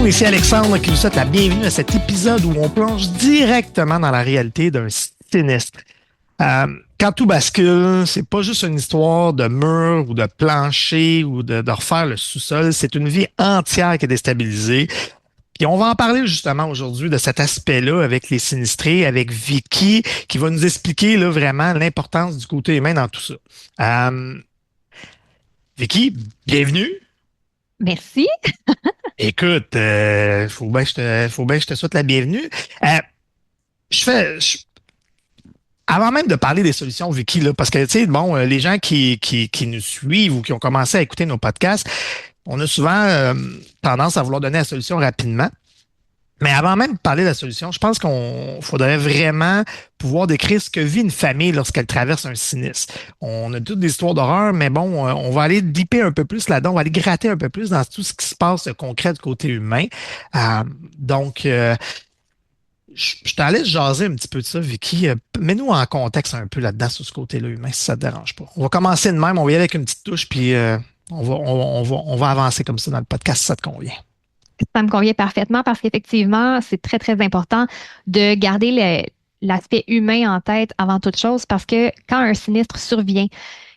ici Alexandre qui vous souhaite la bienvenue à cet épisode où on plonge directement dans la réalité d'un sinistre. Quand tout bascule, c'est pas juste une histoire de mur ou de plancher ou de refaire le sous-sol, c'est une vie entière qui est déstabilisée. Puis on va en parler justement aujourd'hui de cet aspect-là avec les sinistrés, avec Vicky, qui va nous expliquer là, vraiment l'importance du côté humain dans tout ça. Vicky, bienvenue. Merci. Écoute, faut bien que je te souhaite la bienvenue. Euh, je fais, je- Avant même de parler des solutions, Vicky, là, parce que, tu sais, bon, les gens qui nous suivent ou qui ont commencé à écouter nos podcasts, on a souvent tendance à vouloir donner la solution rapidement. Mais avant même de parler de la solution, je pense qu'on faudrait vraiment pouvoir décrire ce que vit une famille lorsqu'elle traverse un sinistre. On a toutes des histoires d'horreur, mais bon, on va aller dipper un peu plus là-dedans, on va aller gratter un peu plus dans tout ce qui se passe de concret du côté humain. Euh, donc, je t'allais jaser un petit peu de ça, Vicky. Mets-nous en contexte un peu là-dedans sur ce côté-là humain, si ça te dérange pas. On va commencer de même, on va y aller avec une petite touche, puis on va avancer comme ça dans le podcast si ça te convient. Ça me convient parfaitement parce qu'effectivement, c'est très, très important de garder l'aspect humain en tête avant toute chose parce que quand un sinistre survient,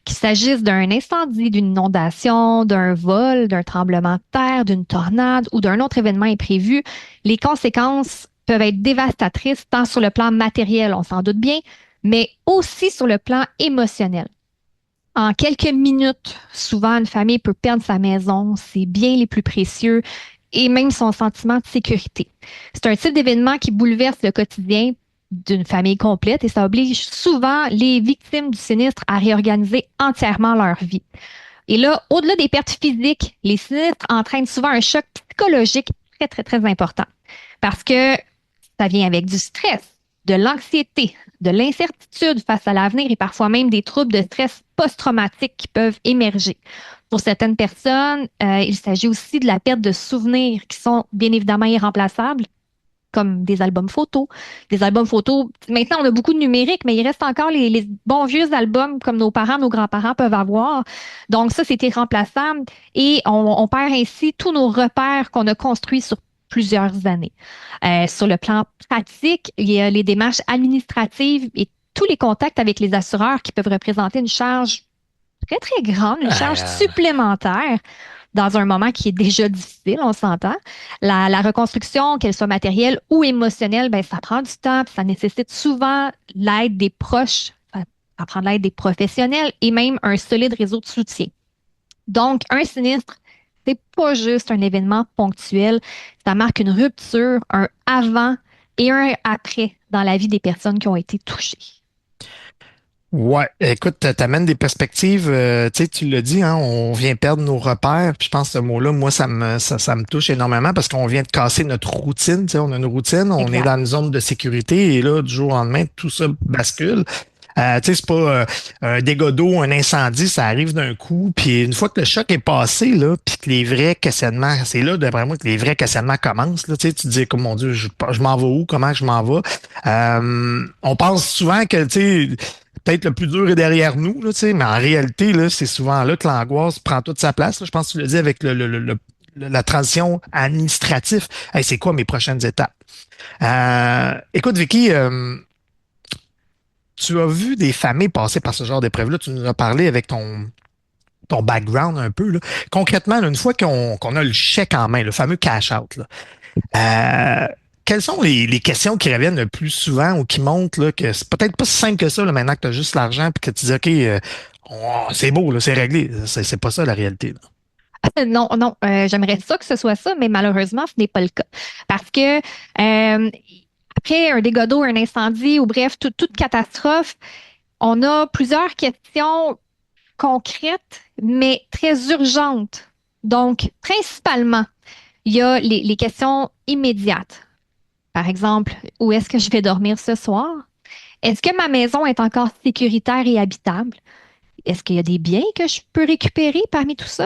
qu'il s'agisse d'un incendie, d'une inondation, d'un vol, d'un tremblement de terre, d'une tornade ou d'un autre événement imprévu, les conséquences peuvent être dévastatrices tant sur le plan matériel, on s'en doute bien, mais aussi sur le plan émotionnel. En quelques minutes, souvent, une famille peut perdre sa maison, ses biens les plus précieux et même son sentiment de sécurité. C'est un type d'événement qui bouleverse le quotidien d'une famille complète et ça oblige souvent les victimes du sinistre à réorganiser entièrement leur vie. Et là, au-delà des pertes physiques, les sinistres entraînent souvent un choc psychologique très, très, très important parce que ça vient avec du stress, de l'anxiété, de l'incertitude face à l'avenir et parfois même des troubles de stress post-traumatique qui peuvent émerger. Pour certaines personnes, il s'agit aussi de la perte de souvenirs qui sont bien évidemment irremplaçables, comme des albums photos. Des albums photos, maintenant on a beaucoup de numérique, mais il reste encore les bons vieux albums comme nos parents, nos grands-parents peuvent avoir. Donc ça, c'est irremplaçable et on perd ainsi tous nos repères qu'on a construits sur plusieurs années. Sur le plan pratique, il y a les démarches administratives et tous les contacts avec les assureurs qui peuvent représenter une charge très, très grande, une charge Euh, supplémentaire dans un moment qui est déjà difficile, on s'entend. La reconstruction, qu'elle soit matérielle ou émotionnelle, ben, ça prend du temps, puis ça nécessite souvent l'aide des proches, ça prend l'aide des professionnels et même un solide réseau de soutien. Donc, un sinistre, c'est pas juste un événement ponctuel, ça marque une rupture, un avant et un après dans la vie des personnes qui ont été touchées. Ouais, écoute, t'amènes des perspectives, tu sais, tu l'as dit, hein, on vient perdre nos repères. Puis je pense que ce mot-là, moi, ça me touche énormément parce qu'on vient de casser notre routine. Tu sais, on a une routine, on est Exact. dans une zone de sécurité et là, du jour au lendemain, tout ça bascule. Tu sais, c'est pas un dégât d'eau, un incendie, ça arrive d'un coup. Puis une fois que le choc est passé, là, puis que les vrais questionnements, c'est là, d'après moi, que les vrais questionnements commencent. Là, tu sais, tu te dis, comme mon Dieu, je m'en vais où? Comment je m'en vais? On pense souvent que, tu sais, peut-être le plus dur est derrière nous, là, tu sais, mais en réalité, là, c'est souvent là que l'angoisse prend toute sa place. Là. Je pense que tu le dis avec la transition administrative. Hey, c'est quoi mes prochaines étapes? Écoute, Vicky, tu as vu des familles passer par ce genre d'épreuve-là. Tu nous as parlé avec ton background un peu. Là. Concrètement, là, une fois qu'on a le chèque en main, le fameux cash-out, là, quelles sont les questions qui reviennent le plus souvent ou qui montrent là, que c'est peut-être pas si simple que ça là, maintenant que tu as juste l'argent et que tu dis OK, c'est beau, là, c'est réglé. C'est pas ça la réalité. Là. Non, non, j'aimerais ça que ce soit ça, mais malheureusement, ce n'est pas le cas. Parce que après un dégât d'eau, un incendie ou bref, toute catastrophe, on a plusieurs questions concrètes, mais très urgentes. Donc, principalement, il y a les questions immédiates. Par exemple, où est-ce que je vais dormir ce soir? Est-ce que ma maison est encore sécuritaire et habitable? Est-ce qu'il y a des biens que je peux récupérer parmi tout ça?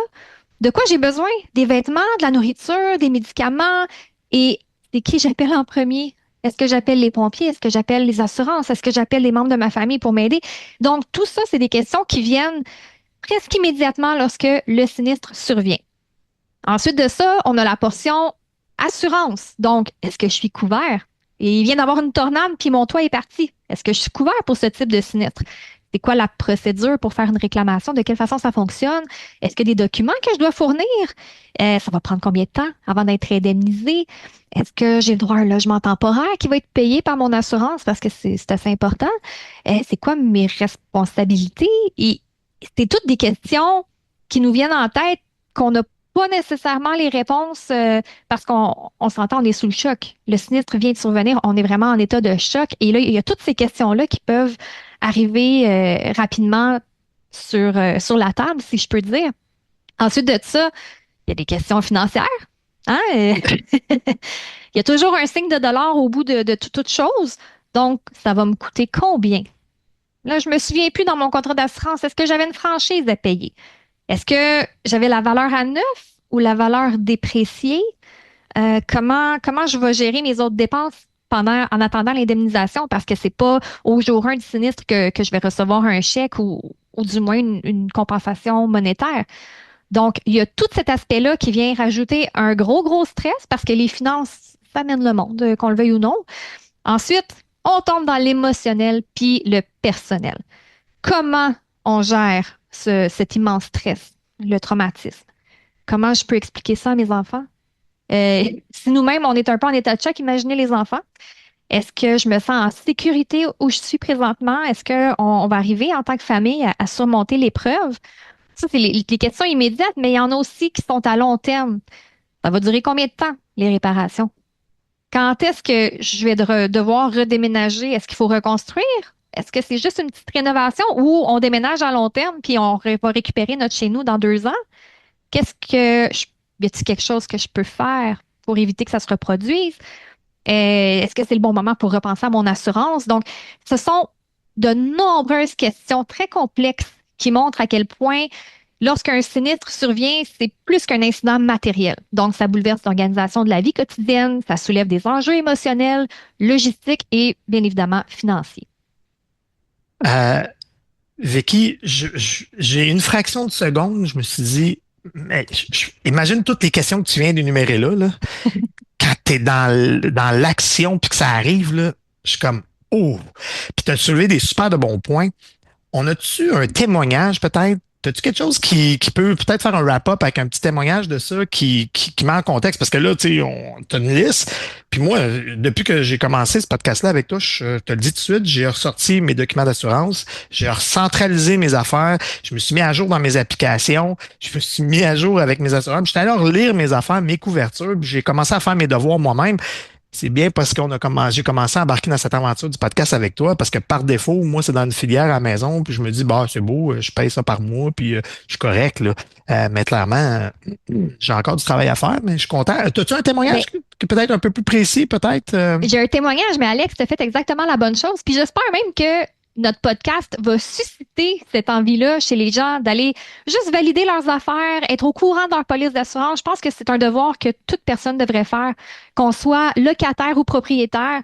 De quoi j'ai besoin? Des vêtements, de la nourriture, des médicaments. Et c'est qui j'appelle en premier? Est-ce que j'appelle les pompiers? Est-ce que j'appelle les assurances? Est-ce que j'appelle les membres de ma famille pour m'aider? Donc, tout ça, c'est des questions qui viennent presque immédiatement lorsque le sinistre survient. Ensuite de ça, on a la portion Assurance. Donc, est-ce que je suis couvert? Et il vient d'avoir une tornade, puis mon toit est parti. Est-ce que je suis couvert pour ce type de sinistre? C'est quoi la procédure pour faire une réclamation? De quelle façon ça fonctionne? Est-ce qu'il y a des documents que je dois fournir? Ça va prendre combien de temps avant d'être indemnisé? Est-ce que j'ai le droit à un logement temporaire qui va être payé par mon assurance parce que c'est assez important? C'est quoi mes responsabilités? Et c'est toutes des questions qui nous viennent en tête qu'on n'a pas nécessairement les réponses parce qu'on s'entend, on est sous le choc. Le sinistre vient de survenir, on est vraiment en état de choc. Et là, il y a toutes ces questions-là qui peuvent arriver rapidement sur la table, si je peux dire. Ensuite de ça, il y a des questions financières. Hein? Il y a toujours un signe de dollar au bout de toute chose. Donc, ça va me coûter combien? Là, je me souviens plus dans mon contrat d'assurance. Est-ce que j'avais une franchise à payer? Est-ce que j'avais la valeur à neuf ou la valeur dépréciée? Comment je vais gérer mes autres dépenses en attendant l'indemnisation? Parce que c'est pas au jour 1 du sinistre que je vais recevoir un chèque ou du moins une compensation monétaire. Donc, il y a tout cet aspect-là qui vient rajouter un gros stress parce que les finances, ça mène le monde, qu'on le veuille ou non. Ensuite, on tombe dans l'émotionnel puis le personnel. Comment on gère cet immense stress, le traumatisme? Comment je peux expliquer ça à mes enfants? Si nous-mêmes, on est un peu en état de choc, imaginez les enfants. Est-ce que je me sens en sécurité où je suis présentement? Est-ce qu'on va arriver en tant que famille à surmonter l'épreuve? Ça, c'est les questions immédiates, mais il y en a aussi qui sont à long terme. Ça va durer combien de temps, les réparations? Quand est-ce que je vais devoir redéménager? Est-ce qu'il faut reconstruire? Est-ce que c'est juste une petite rénovation ou on déménage à long terme puis va récupérer notre chez nous dans 2 ans? Y a-t-il quelque chose que je peux faire pour éviter que ça se reproduise? Est-ce que c'est le bon moment pour repenser à mon assurance? Donc, ce sont de nombreuses questions très complexes qui montrent à quel point, lorsqu'un sinistre survient, c'est plus qu'un incident matériel. Donc, ça bouleverse l'organisation de la vie quotidienne, ça soulève des enjeux émotionnels, logistiques et, bien évidemment, financiers. Euh, Vicky, j'ai une fraction de seconde, je me suis dit, mais imagine toutes les questions que tu viens d'énumérer là. Quand tu es dans l'action puis que ça arrive, là, je suis comme, oh! Puis tu as soulevé des super de bons points. On a-tu un témoignage peut-être? As-tu quelque chose qui peut peut-être faire un wrap-up avec un petit témoignage de ça qui met en contexte? Parce que là, tu sais, t'as une liste. Puis moi, depuis que j'ai commencé ce podcast-là avec toi, je te le dis tout de suite, j'ai ressorti mes documents d'assurance, j'ai recentralisé mes affaires, je me suis mis à jour dans mes applications, je me suis mis à jour avec mes assurances. J'étais allé relire mes affaires, mes couvertures, puis j'ai commencé à faire mes devoirs moi-même. C'est bien parce j'ai commencé à embarquer dans cette aventure du podcast avec toi, parce que par défaut, moi, c'est dans une filière à la maison, puis je me dis, bah, c'est beau, je paye ça par mois, puis je suis correct, là. Mais clairement, j'ai encore du travail à faire, mais je suis content. As-tu un Mais témoignage peut-être un peu plus précis, peut-être? j'ai un témoignage, mais Alex, tu as fait exactement la bonne chose. Puis j'espère même que notre podcast va susciter cette envie-là chez les gens d'aller juste valider leurs affaires, être au courant de leur police d'assurance. Je pense que c'est un devoir que toute personne devrait faire, qu'on soit locataire ou propriétaire.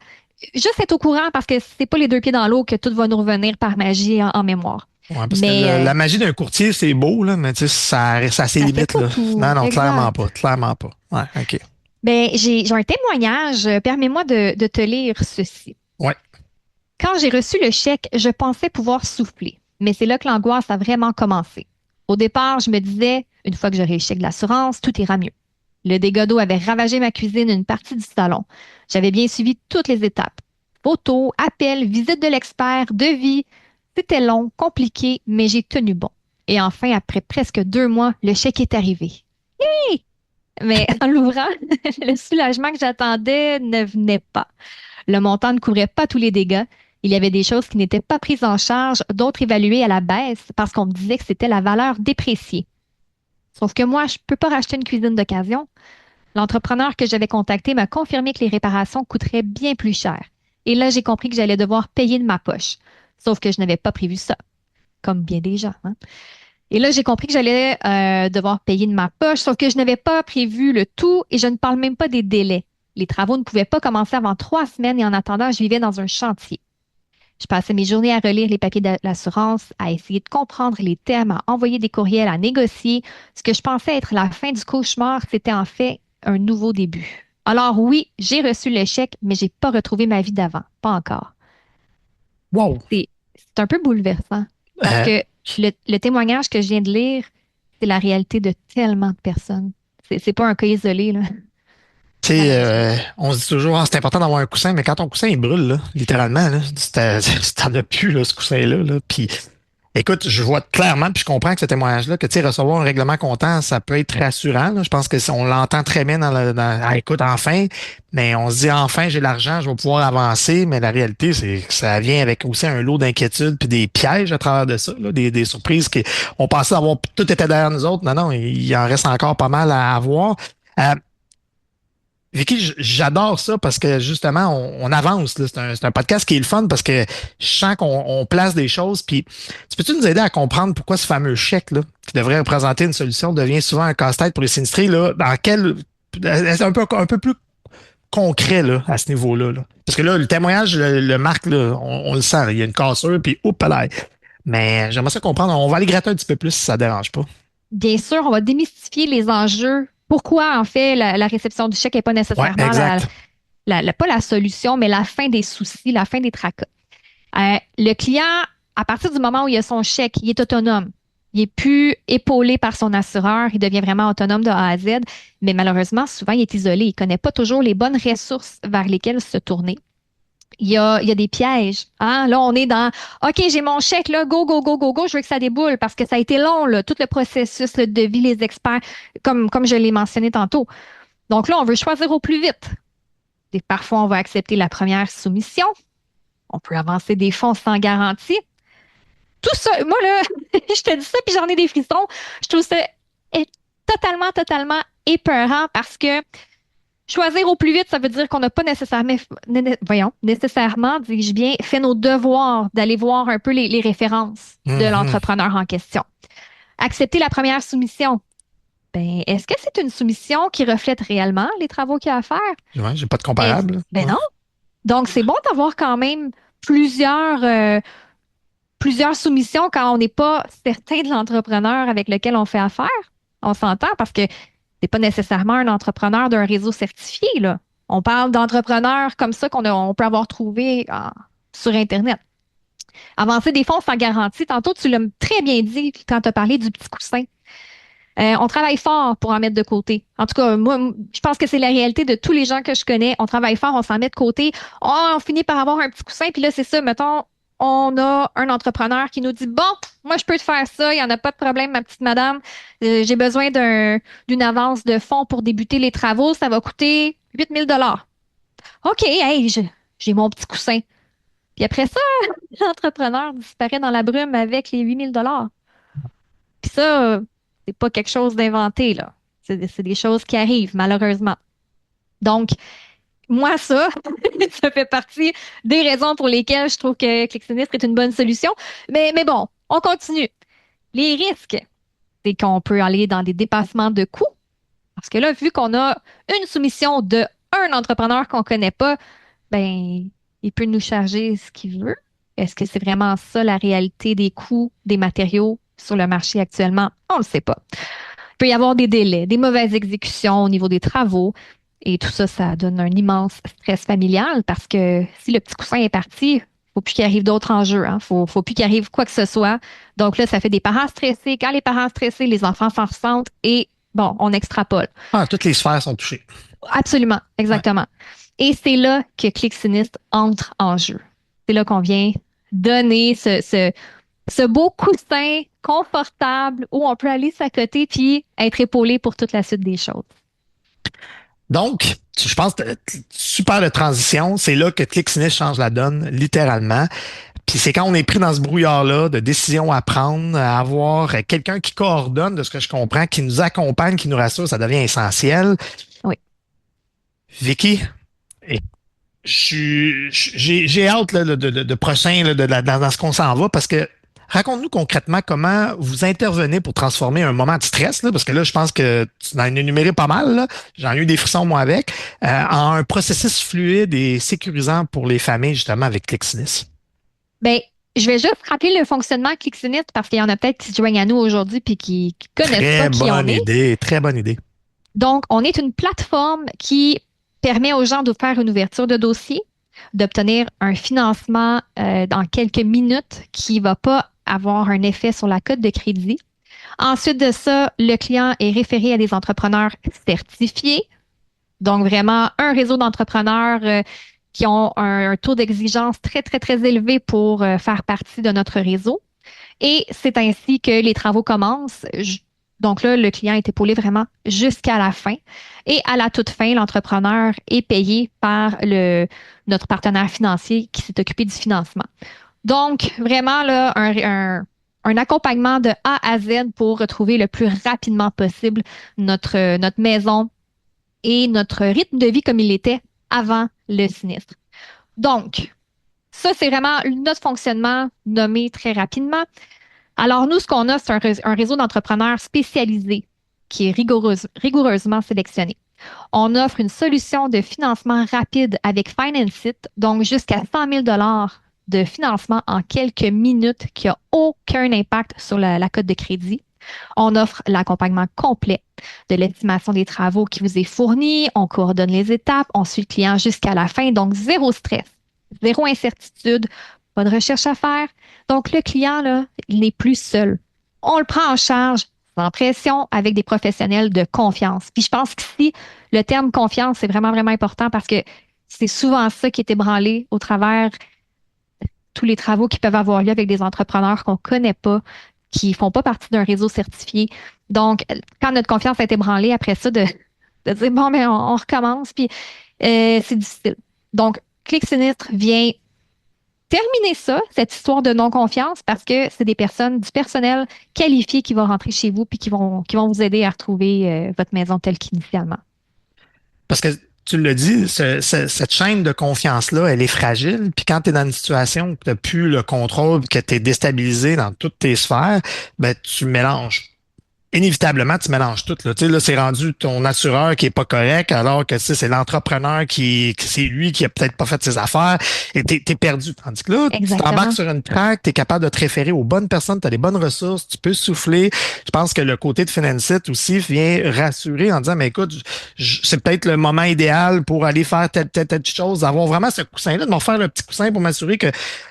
Juste être au courant parce que c'est pas les deux pieds dans l'eau que tout va nous revenir par magie en mémoire. Ouais, parce que Mais la magie d'un courtier, c'est beau, là, mais tu sais, ça a ses ça fait limites, pas là. tout. Non, non, clairement Exact. pas, clairement pas. Ouais, OK. Ben, j'ai un témoignage. Permets-moi de te lire ceci. Ouais. Quand j'ai reçu le chèque, je pensais pouvoir souffler, mais c'est là que l'angoisse a vraiment commencé. Au départ, je me disais, une fois que j'aurai le chèque de l'assurance, tout ira mieux. Le dégât d'eau avait ravagé ma cuisine, une partie du salon. J'avais bien suivi toutes les étapes. Photos, appels, visite de l'expert, devis. C'était long, compliqué, mais j'ai tenu bon. Et enfin, après presque 2 mois, le chèque est arrivé. Hi! Mais en l'ouvrant, le soulagement que j'attendais ne venait pas. Le montant ne couvrait pas tous les dégâts. Il y avait des choses qui n'étaient pas prises en charge, d'autres évaluées à la baisse parce qu'on me disait que c'était la valeur dépréciée. Sauf que moi, je ne peux pas racheter une cuisine d'occasion. L'entrepreneur que j'avais contacté m'a confirmé que les réparations coûteraient bien plus cher. Et là, j'ai compris que j'allais devoir payer de ma poche. Sauf que je n'avais pas prévu ça, comme bien des gens, hein. Et là, j'ai compris que j'allais devoir payer de ma poche, sauf que je n'avais pas prévu le tout et je ne parle même pas des délais. Les travaux ne pouvaient pas commencer avant 3 semaines et en attendant, je vivais dans un chantier. Je passais mes journées à relire les papiers de l'assurance, à essayer de comprendre les termes, à envoyer des courriels, à négocier. Ce que je pensais être la fin du cauchemar, c'était en fait un nouveau début. Alors oui, j'ai reçu le chèque, mais j'ai pas retrouvé ma vie d'avant. Pas encore. Wow! C'est un peu bouleversant parce Euh, que le témoignage que je viens de lire, c'est la réalité de tellement de personnes. C'est pas un cas isolé, là, Tu sais, malheureusement. on se dit toujours, ah, c'est important d'avoir un coussin, mais quand ton coussin il brûle, là, littéralement, là, t'en as plus, là, ce coussin-là. Là. Puis, écoute, je vois clairement, puis je comprends que ce témoignage-là, que tu sais, recevoir un règlement comptant, ça peut être rassurant. Là. Je pense que on l'entend très bien écoute, enfin, mais on se dit enfin, j'ai l'argent, je vais pouvoir avancer, mais la réalité, c'est que ça vient avec aussi un lot d'inquiétudes puis des pièges à travers de ça, là, des surprises qui on pensait avoir tout était derrière nous autres. Non, non, il en reste encore pas mal à avoir. Euh, Vicky, j'adore ça parce que justement, on avance. Là. C'est un podcast qui est le fun parce que je sens qu'on place des choses. Puis, tu peux-tu nous aider à comprendre pourquoi ce fameux chèque là, qui devrait représenter une solution devient souvent un casse-tête pour les sinistrés? Là, dans quel. C'est un peu plus concret là, à ce niveau-là. Là. Parce que là, le témoignage le marque, là, on le sent. Là, il y a une cassure, puis oups là. Mais j'aimerais ça comprendre. On va aller gratter un petit peu plus si ça ne dérange pas. Bien sûr, on va démystifier les enjeux. Pourquoi, en fait, la réception du chèque n'est pas Ouais, nécessairement exact. pas la solution, mais la fin des soucis, la fin des tracas. Le client, à partir du moment où il a son chèque, il est autonome. Il est plus épaulé par son assureur, il devient vraiment autonome de A à Z, mais malheureusement, souvent, il est isolé. Il ne connaît pas toujours les bonnes ressources vers lesquelles se tourner. Il y a des pièges. Hein? Là, on est dans OK, j'ai mon chèque, là, go, go, go, go, go, je veux que ça déboule parce que ça a été long, là, tout le processus le devis, les experts, comme je l'ai mentionné tantôt. Donc là, on veut choisir au plus vite. Et parfois, on va accepter la première soumission. On peut avancer des fonds sans garantie. Tout ça, moi, là, je te dis ça, puis j'en ai des frissons. Je trouve ça totalement, totalement épeurant parce que choisir au plus vite, ça veut dire qu'on n'a pas nécessairement, nécessairement, dis-je bien, fait nos devoirs d'aller voir un peu les références de Mhm. l'entrepreneur en question. Accepter la première soumission. Ben, est-ce que c'est une soumission qui reflète réellement les travaux qu'il y a à faire? Ouais, j'ai pas de comparable. Ben Ouais. non. Donc, c'est bon d'avoir quand même plusieurs, euh, plusieurs soumissions quand on n'est pas certain de l'entrepreneur avec lequel on fait affaire. On s'entend parce que c'est pas nécessairement un entrepreneur d'un réseau certifié, là. On parle d'entrepreneurs comme ça on peut avoir trouvé sur Internet. Avancer des fonds sans garantie. Tantôt, tu l'as très bien dit quand tu as parlé du petit coussin. On travaille fort pour en mettre de côté. En tout cas, moi, je pense que c'est la réalité de tous les gens que je connais. On travaille fort, on s'en met de côté. Oh, on finit par avoir un petit coussin, puis là, c'est ça, mettons, on a un entrepreneur qui nous dit, bon, moi, je peux te faire ça, il n'y en a pas de problème, ma petite madame. J'ai besoin d'une avance de fonds pour débuter les travaux, ça va coûter 8 000 dollars. OK, hey, j'ai mon petit coussin. Puis après ça, l'entrepreneur disparaît dans la brume avec les 8 000 dollars. Puis ça, c'est pas quelque chose d'inventé, là. C'est des choses qui arrivent, malheureusement. Donc, moi, ça, ça fait partie des raisons pour lesquelles je trouve que Click Sinistre est une bonne solution. Mais bon, on continue. Les risques, c'est qu'on peut aller dans des dépassements de coûts. Parce que là, vu qu'on a une soumission de un entrepreneur qu'on connaît pas, ben, il peut nous charger ce qu'il veut. Est-ce que c'est vraiment ça la réalité des coûts des matériaux sur le marché actuellement? On ne le sait pas. Il peut y avoir des délais, des mauvaises exécutions au niveau des travaux. Et tout ça, ça donne un immense stress familial parce que si le petit coussin est parti, faut plus qu'il arrive d'autres enjeux. Hein. Faut plus qu'il arrive quoi que ce soit. Donc là, ça fait des parents stressés. Quand les parents stressés, les enfants s'en ressentent et bon, on extrapole. Ah, toutes les sphères sont touchées. Absolument, Ouais. exactement. Et c'est là que Click Sinistre entre en jeu. C'est là qu'on vient donner ce beau coussin confortable où on peut aller s'accoter puis être épaulé pour toute la suite des choses. Donc, je pense que super de transition. C'est là que ClickSnitch change la donne, littéralement. Puis c'est quand on est pris dans ce brouillard-là de décisions à prendre, à avoir quelqu'un qui coordonne, de ce que je comprends, qui nous accompagne, qui nous rassure, ça devient essentiel. Oui. Vicky, j'ai hâte là, de prochain là, dans ce qu'on s'en va parce que raconte-nous concrètement comment vous intervenez pour transformer un moment de stress, là, parce que là, je pense que tu en as énuméré pas mal, là. J'en ai eu des frissons moi avec, en un processus fluide et sécurisant pour les familles, justement, avec Clixinis. Ben, je vais juste rappeler le fonctionnement Clixinit parce qu'il y en a peut-être qui se joignent à nous aujourd'hui puis qui connaissent pas Très qui on bonne est. idée, très bonne idée. Donc, on est une plateforme qui permet aux gens de faire une ouverture de dossier, d'obtenir un financement dans quelques minutes qui ne va pas avoir un effet sur la cote de crédit. Ensuite de ça, le client est référé à des entrepreneurs certifiés. Donc, vraiment, un réseau d'entrepreneurs qui ont un taux d'exigence très, très, très élevé pour faire partie de notre réseau. Et c'est ainsi que les travaux commencent. Donc là, le client est épaulé vraiment jusqu'à la fin. Et à la toute fin, l'entrepreneur est payé par notre partenaire financier qui s'est occupé du financement. Donc, vraiment, là, un accompagnement de A à Z pour retrouver le plus rapidement possible notre maison et notre rythme de vie comme il était avant le sinistre. Donc, ça, c'est vraiment notre fonctionnement nommé très rapidement. Alors, nous, ce qu'on a, c'est un réseau d'entrepreneurs spécialisés qui est rigoureusement sélectionné. On offre une solution de financement rapide avec Financeit, donc jusqu'à 100 000 de financement en quelques minutes qui n'a aucun impact sur la cote de crédit. On offre l'accompagnement complet de l'estimation des travaux qui vous est fourni. On coordonne les étapes. On suit le client jusqu'à la fin. Donc, zéro stress, zéro incertitude, pas de recherche à faire. Donc, le client, là, il n'est plus seul. On le prend en charge sans pression avec des professionnels de confiance. Puis, je pense qu'ici, le terme confiance, c'est vraiment, vraiment important parce que c'est souvent ça qui est ébranlé au travers tous les travaux qui peuvent avoir lieu avec des entrepreneurs qu'on ne connaît pas, qui ne font pas partie d'un réseau certifié. Donc, quand notre confiance a été ébranlée après ça, de dire, bon, mais on recommence, puis c'est difficile. Donc, Clic Sinistre vient terminer ça, cette histoire de non-confiance, parce que c'est des personnes, du personnel qualifié qui va rentrer chez vous puis qui vont vous aider à retrouver votre maison telle qu'initialement. Parce que tu l'as dit, cette chaîne de confiance-là, elle est fragile. Puis quand tu es dans une situation où tu n'as plus le contrôle, que tu es déstabilisé dans toutes tes sphères, ben, tu mélanges. Inévitablement, tu mélanges tout. Là. Tu sais, là, c'est rendu ton assureur qui est pas correct, alors que tu sais, c'est l'entrepreneur c'est lui qui a peut-être pas fait ses affaires, et t'es perdu. Tandis que là, tu t'embarques Exactement. sur une track, tu es capable de te référer aux bonnes personnes, tu as des bonnes ressources, tu peux souffler. Je pense que le côté de Financeit aussi vient rassurer en disant, mais écoute, c'est peut-être le moment idéal pour aller faire telle chose, avoir vraiment ce coussin-là, de me refaire le petit coussin pour m'assurer que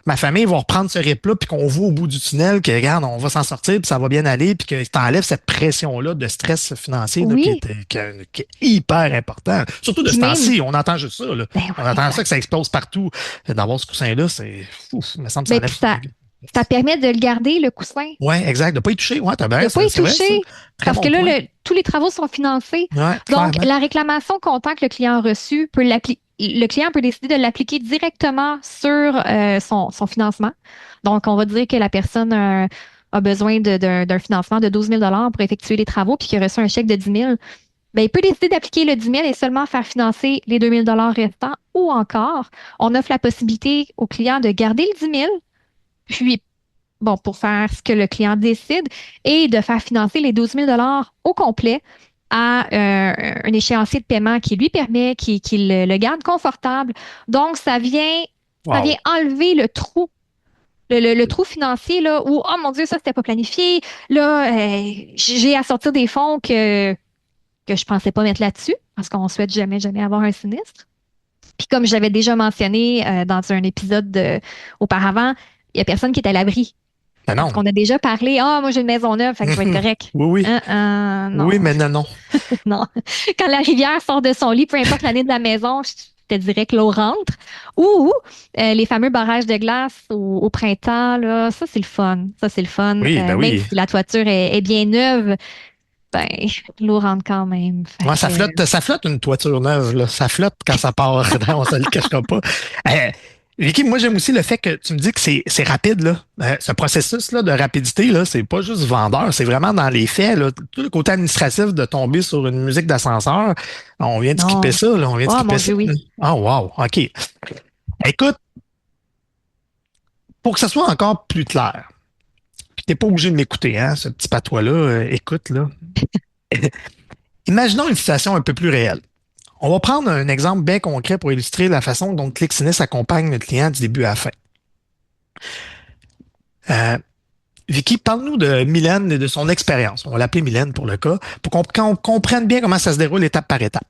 ma famille va reprendre ce rythme-là, puis qu'on voit au bout du tunnel que, regarde, on va s'en sortir, puis ça va bien aller, puis que t'enlèves cette pression-là de stress financier là, Oui, qui est hyper important. Surtout de puis ce même, temps-ci, on entend juste ça. Là. ben On oui, entend ça exact. que ça explose partout. D'avoir ce coussin-là, c'est fou. Il me semble que ça Ben, enlève. puis ça permet de le garder, le coussin, Ouais, exact. De pas y toucher. Ouais, t'as bien, de ne pas y c'est vrai, ça. toucher, Très parce que bon là, point. tous les travaux sont financés. Ouais, Donc, clairement. la réclamation comptant que le client a reçue peut le client peut décider de l'appliquer directement sur son financement. Donc, on va dire que la personne a besoin d'un financement de 12 000 pour effectuer les travaux, puis qu'il a reçu un chèque de 10 000. Bien, il peut décider d'appliquer le 10 000 et seulement faire financer les 2 000 restants, ou encore, on offre la possibilité au client de garder le 10 000, puis bon, pour faire ce que le client décide et de faire financer les 12 000 au complet à un échéancier de paiement qui lui permet, qui le garde confortable. Donc, ça vient Wow. enlever le trou, le trou financier là, où, oh mon Dieu, ça, c'était pas planifié. Là, j'ai à sortir des fonds que je pensais pas mettre là-dessus parce qu'on souhaite jamais, jamais avoir un sinistre. Puis comme j'avais déjà mentionné dans un épisode auparavant, il n'y a personne qui est à l'abri. Mais Parce non. qu'on a déjà parlé, ah, moi j'ai une maison neuve, fait que je vais être correct. Oui, oui. Non, Oui, mais non, non. non. Quand la rivière sort de son lit, peu importe l'année de la maison, je te dirais que l'eau rentre. Ou les fameux barrages de glace au printemps, là, ça c'est le fun. Ça c'est le fun. Oui, ben Même oui. si la toiture est bien neuve, ben l'eau rentre quand même. Fait Ouais, que, ça flotte une toiture neuve, là. Ça flotte quand ça part. On se le cachera pas. Euh, Vicky, moi, j'aime aussi le fait que tu me dis que c'est rapide, là. Ce processus-là de rapidité, là, c'est pas juste vendeur, c'est vraiment dans les faits, là. Tout le côté administratif de tomber sur une musique d'ascenseur, on vient de skipper non. ça, là. On vient de Oh skipper mon ça, Dieu, là. oui. Ah, wow, OK. Écoute, pour que ça soit encore plus clair, puis t'es pas obligé de m'écouter, hein, ce petit patois-là, écoute, là. Imaginons une situation un peu plus réelle. On va prendre un exemple bien concret pour illustrer la façon dont ClickSinis accompagne notre client du début à la fin. Euh, Vicky, parle-nous de Mylène et de son expérience. On va l'appeler Mylène pour le cas, pour qu'on comprenne bien comment ça se déroule étape par étape.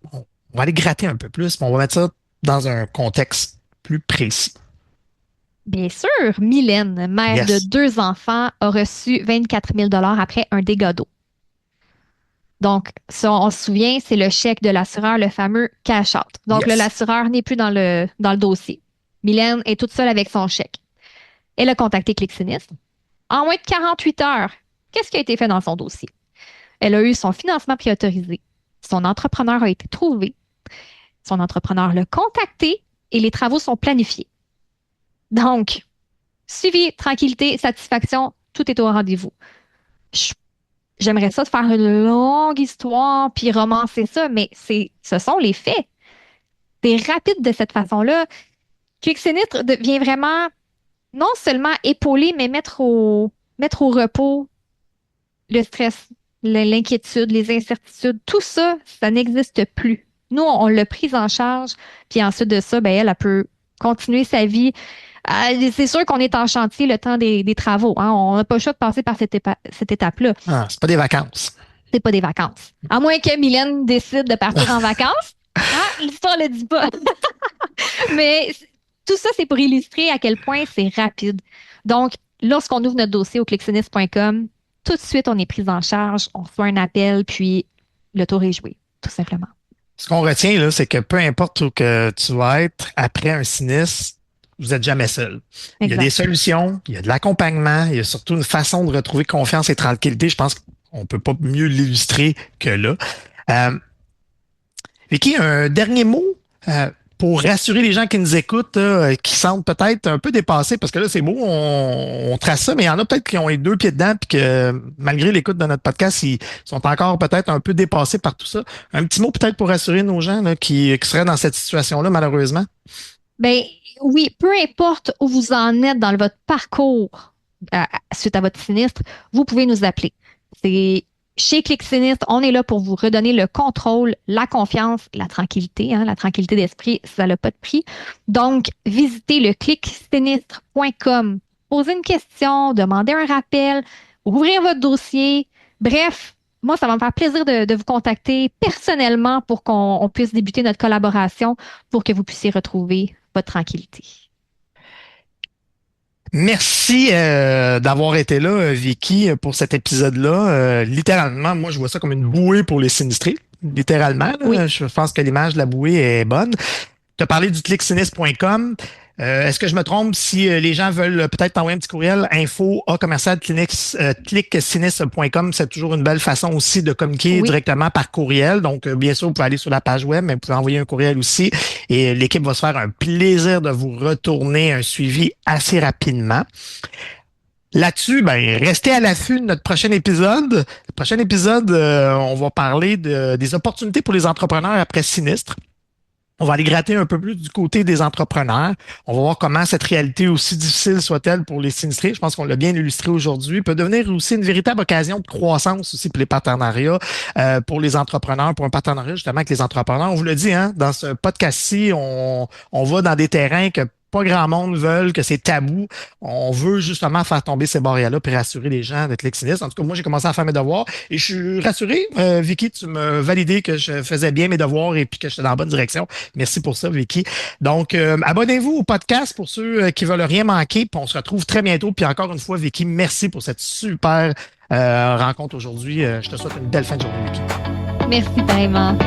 On va aller gratter un peu plus, mais on va mettre ça dans un contexte plus précis. Bien sûr, Mylène, mère de Yes. 2 enfants, a reçu 24 000 après un dégât d'eau. Donc, ça, on se souvient, c'est le chèque de l'assureur, le fameux cash-out. Donc, là, Yes. l'assureur n'est plus dans le dossier. Mylène est toute seule avec son chèque. Elle a contacté Clic Sinistre. En moins de 48 heures, qu'est-ce qui a été fait dans son dossier? Elle a eu son financement préautorisé. Son entrepreneur a été trouvé. Son entrepreneur l'a contacté et les travaux sont planifiés. Donc, suivi, tranquillité, satisfaction, tout est au rendez-vous. Je- J'aimerais ça de faire une longue histoire puis romancer ça, mais ce sont les faits. C'est rapide de cette façon-là. Clic Sinistre devient vraiment non seulement épauler, mais mettre au repos le stress, l'inquiétude, les incertitudes, tout ça, ça n'existe plus. Nous, on l'a prise en charge, puis ensuite de ça, ben, elle peut continuer sa vie. C'est sûr qu'on est en chantier le temps des travaux, hein. On n'a pas le choix de passer par cette étape-là. Ah, c'est pas des vacances. C'est pas des vacances. À moins que Mylène décide de partir en vacances. L'histoire le dit pas. Mais tout ça, c'est pour illustrer à quel point c'est rapide. Donc, lorsqu'on ouvre notre dossier au clicksinist.com, tout de suite, on est pris en charge, on reçoit un appel, puis le tour est joué, tout simplement. Ce qu'on retient, là, c'est que peu importe où que tu vas être après un sinistre, vous n'êtes jamais seul. Il y a des Exact. solutions, il y a de l'accompagnement, il y a surtout une façon de retrouver confiance et tranquillité. Je pense qu'on peut pas mieux l'illustrer que là. Euh, Vicky, un dernier mot euh, pour rassurer les gens qui nous écoutent, là, qui sentent peut-être un peu dépassés, parce que là, c'est beau, on trace ça, mais il y en a peut-être qui ont les deux pieds dedans, puis que malgré l'écoute de notre podcast, ils sont encore peut-être un peu dépassés par tout ça. Un petit mot peut-être pour rassurer nos gens là, qui seraient dans cette situation-là, malheureusement. Ben oui, peu importe où vous en êtes dans votre parcours suite à votre sinistre, vous pouvez nous appeler. C'est chez Clic Sinistre, on est là pour vous redonner le contrôle, la confiance, la tranquillité, hein, la tranquillité d'esprit, ça n'a pas de prix. Donc, visitez le clicsinistre.com, posez une question, demandez un rappel, ouvrir votre dossier. Bref, moi, ça va me faire plaisir de vous contacter personnellement pour qu'on puisse débuter notre collaboration pour que vous puissiez retrouver votre tranquillité. Merci d'avoir été là, Vicky, pour cet épisode-là. Littéralement, moi, je vois ça comme une bouée pour les sinistrés. Littéralement, Oui, là. Je pense que l'image de la bouée est bonne. Tu as parlé du clicksinist.com. Est-ce que je me trompe si les gens veulent peut-être t'envoyer un petit courriel info à commercial clicksinist.com, c'est toujours une belle façon aussi de communiquer oui. directement par courriel. Donc, bien sûr, vous pouvez aller sur la page web, mais vous pouvez envoyer un courriel aussi et l'équipe va se faire un plaisir de vous retourner un suivi assez rapidement. Là-dessus, ben, restez à l'affût de notre prochain épisode. Le prochain épisode, on va parler des opportunités pour les entrepreneurs après sinistre. On va aller gratter un peu plus du côté des entrepreneurs. On va voir comment cette réalité, aussi difficile soit-elle pour les sinistrés, je pense qu'on l'a bien illustré aujourd'hui, peut devenir aussi une véritable occasion de croissance aussi pour les partenariats, pour les entrepreneurs, pour un partenariat justement avec les entrepreneurs. On vous le dit, hein, dans ce podcast-ci, on va dans des terrains que pas grand monde veulent, que c'est tabou. On veut justement faire tomber ces barrières-là puis rassurer les gens d'être lexinistes. En tout cas, moi, j'ai commencé à faire mes devoirs et je suis rassuré. Vicky, tu me validé que je faisais bien mes devoirs et puis que j'étais dans la bonne direction. Merci pour ça, Vicky. Donc, abonnez-vous au podcast pour ceux qui veulent rien manquer. Puis on se retrouve très bientôt. Puis encore une fois, Vicky, merci pour cette super rencontre aujourd'hui. Je te souhaite une belle fin de journée, Vicky. Merci vraiment.